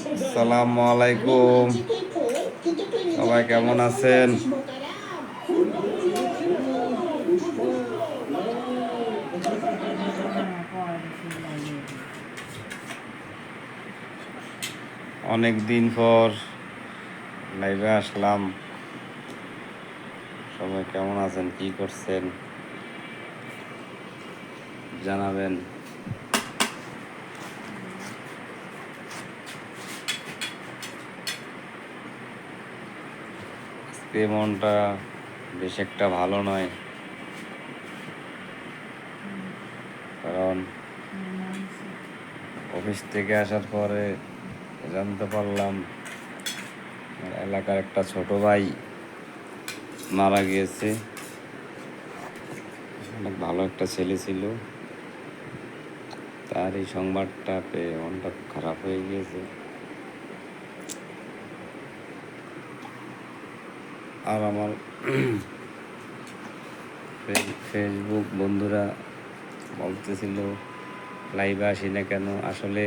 আসসালামু আলাইকুম, সবাই কেমন আছেন? অনেক দিন পর লাইভে আসলাম। সবাই কেমন আছেন, কি করছেন জানাবেন। আজকে মনটা বেশ একটা ভালো নয়, কারণ অফিস থেকে আসার পরে জানতে পারলাম এলাকার একটা ছোট ভাই মারা গিয়েছে। অনেক ভালো একটা ছেলে ছিল, তার এই সংবাদটা পেয়ে মনটা খারাপ হয়ে গিয়েছে। আর আমার ফেসবুক বন্ধুরা বলতেছিল লাইভে আসি না কেন। আসলে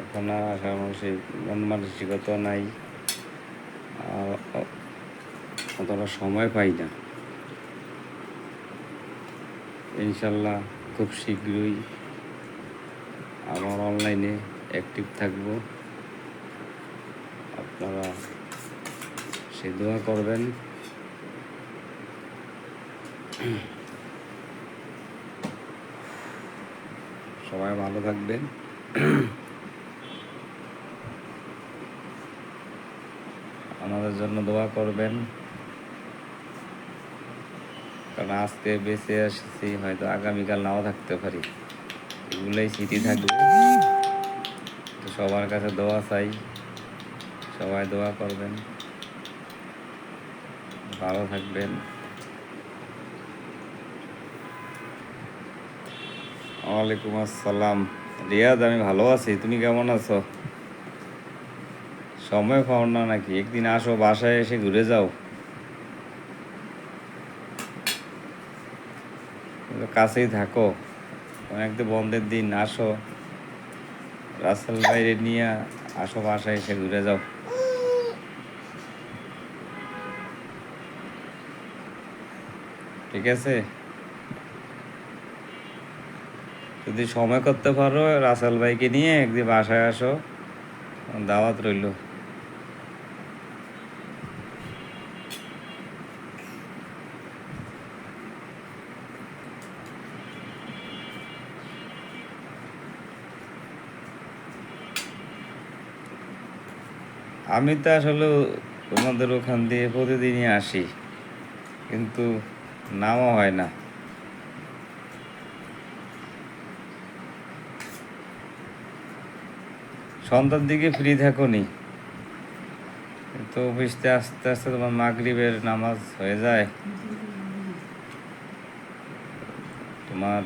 এখন আর আসার মানুষের মন মানসিকতা নাই, অতটা সময় পাই না। ইনশাল্লাহ খুব শীঘ্রই আমার অনলাইনে অ্যাক্টিভ থাকব। আপনারা সে দোয়া করবেন। সবাই ভালো থাকবেন। আমাদের জন্য দোয়া করবেন, কারণ আজকে বেঁচে আসছি, হয়তো আগামীকাল নাও থাকতে পারি। এগুলোই স্মৃতি থাকবে। তো সবার কাছে দোয়া চাই, সবাই দোয়া করবেন, ভালো থাকবেন। ওয়ালাইকুম আসসালাম। রিয়াদ, আমি ভালো আছি, তুমি কেমন আছো? সময় পাও না নাকি? একদিন আসো, বাসায় এসে ঘুরে যাও। কাছেই থাকো, একদিন বন্ধের দিন আসো, রাসেল বাইরে নিয়ে আসো, বাসায় এসে ঘুরে যাও। ঠিক আছে, যদি সময় করতে পারো রাসেল ভাইকে নিয়ে একদিন বাসায় আসো, দাওয়াত রইল। আমি তো আসলে তোমাদের ওখান দিয়ে প্রতিদিনই আসি, কিন্তু নামও হয় না। সন্ধ্যার দিকে ফ্রি থাকো নি তো, অফিসতে আস্তে আস্তে তোমার মাগরিবের নামাজ হয়ে যায়। তোমার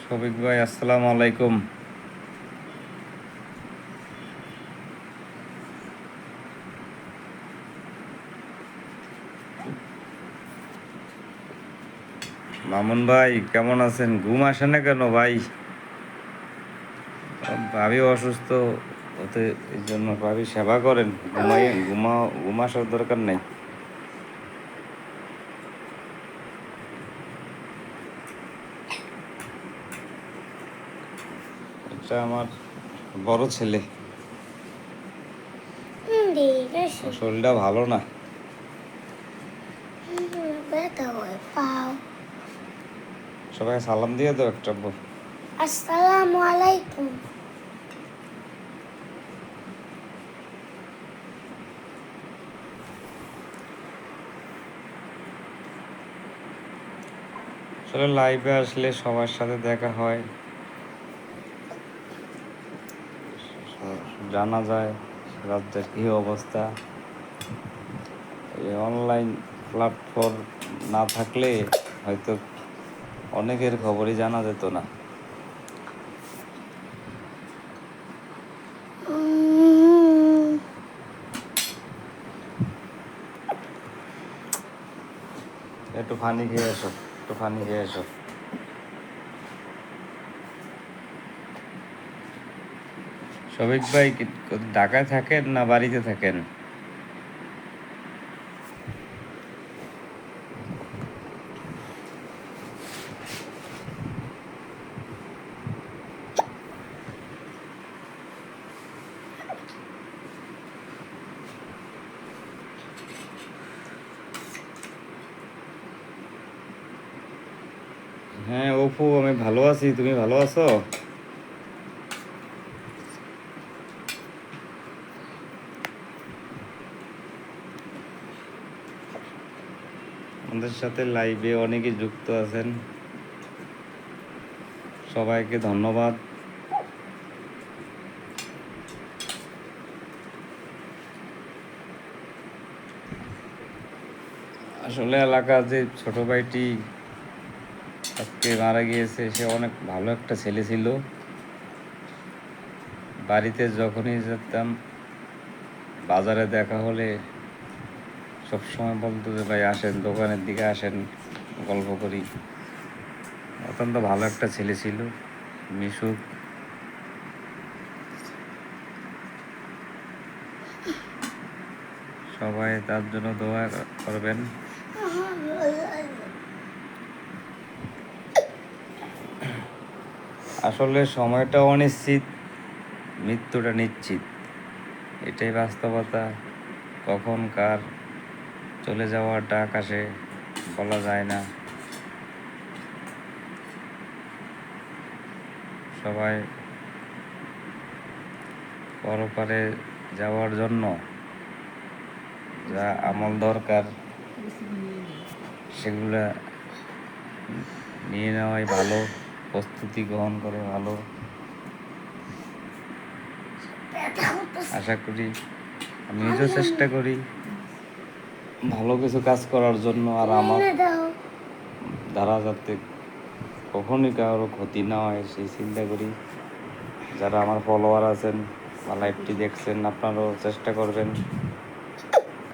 শফিক ভাই, আসসালামু আলাইকুম। মামুন ভাই কেমন আছেন? ঘুম আসে না কেন ভাই? ভাবি অসুস্থ, ওতে এই জন্য ভাবি সেবা করেন, ঘুম আসার দরকার নেই। এটা আমার বড় ছেলে, শরীরটা ভালো না। সবাই সালাম দিয়ে দাও একটা। আসসালামু আলাইকুম। আসলে লাইভে আসলে সবার সাথে দেখা হয়, জানা যায় রাজ্যের কী অবস্থা। এই অনলাইন প্ল্যাটফর্ম না থাকলে হয়তো অনেকের খবরই জানা যেত না। একটু পানি খেয়ে এসো, একটু পানি খেয়ে এসো। শফিক ভাই কি ঢাকায় থাকেন না বাড়িতে থাকেন? হ্যাঁ অপু, আমি ভালো আছি, তুমি ভালো আছো? আমাদের সাথে লাইভে অনেকে যুক্ত আছেন, সবাইকে ধন্যবাদ। আসলে এলাকার যে ছোট ভাইটি আজকে মারা গিয়েছে, সে অনেক ভালো একটা ছেলে ছিল। বাড়িতে যখনই যেতাম, বাজারে দেখা হলে সবসময় বলতো যে ভাই আসেন, দোকানের দিকে আসেন, গল্প করি। অত্যন্ত ভালো একটা ছেলে ছিল, মিশুক। সবাই তার জন্য দোয়া করবেন। আসলে সময়টা অনিশ্চিত, মৃত্যুটা নিশ্চিত, এটাই বাস্তবতা। কখন কার চলে যাওয়ার ডাক আসে বলা যায় না। সবাই পরপারে যাওয়ার জন্য যা আমল দরকার সেগুলা নিয়ে নেওয়াই ভালো, প্রস্তুতি গ্রহণ করে ভালো। আশা করি, আমি নিজেও চেষ্টা করি ভালো কিছু কাজ করার জন্য, আর আমার দ্বারা যাতে কখনই কারো ক্ষতি না হয় সেই চিন্তা করি। যারা আমার ফলোয়ার আছেন বা লাইভটি দেখছেন, আপনারাও চেষ্টা করবেন,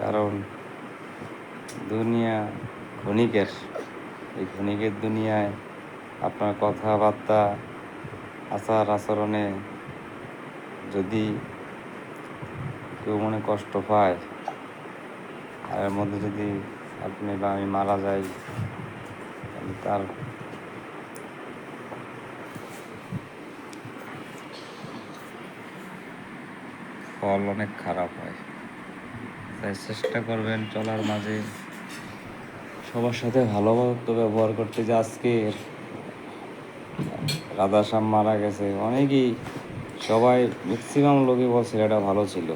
কারণ দুনিয়া ক্ষণিকের। এই ক্ষণিকের দুনিয়ায় আপনার কথাবার্তা, আচার আচরণে যদি কেউ মনে কষ্ট পায়, আর এর মধ্যে যদি আপনি বা আমি মারা যাই, তাহলে তার ফল অনেক খারাপ হয়। তাই চেষ্টা করবেন চলার মাঝে সবার সাথে ভালোভাবে ব্যবহার করতে। যে আজকে রাধাশ্যাম মারা গেছে, অনেকেই, সবাই ম্যাক্সিমাম লোকই বলছে এটা ভালো ছিল,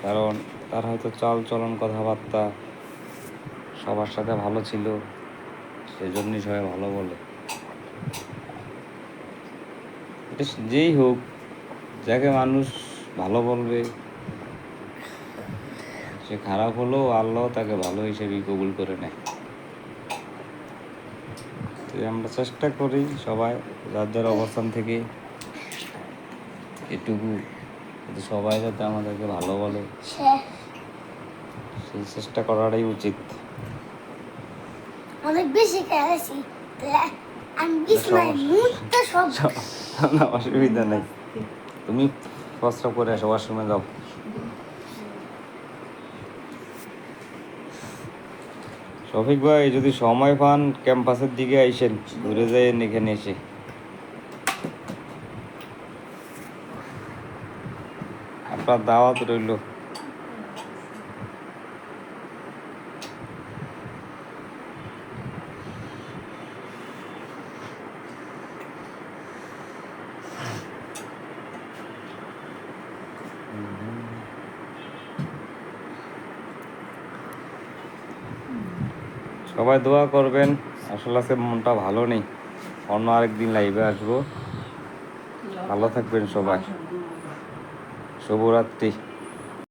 কারণ তার হয়তো চাল চলন কথাবার্তা সবার সাথে ভালো ছিল, সেজন্যই সবাই ভালো বলে। এটা যেই হোক, যাকে মানুষ ভালো বলবে, সে খারাপ হলেও আল্লাহ তাকে ভালো হিসেবেই কবুল করে নেয়। তো আমরা চেষ্টা করি সবাই যার যার অবস্থান থেকে এটুকু, যাতে সবাই যাতে আমাদেরকে ভালো বলে, সেই চেষ্টা করাটাই উচিত। অনেক বেশি খেয়েছি, আমি বিছনায় মুততে সব না, অসুবিধা নেই, তুমি প্রস্রাব করে আসো, ওয়াশরুমে যাও। শফিক ভাই, যদি সময় পান ক্যাম্পাসের দিকে আইসেন, ঘুরে যায় এখানে এসে। আপনার দাওয়াত রইল। সবাই দোয়া করবেন। আসলে আজকে মনটা ভালো নেই, অন্য আরেকদিন লাইভে আসবো। ভালো থাকবেন সবাই, শুভরাত্রি।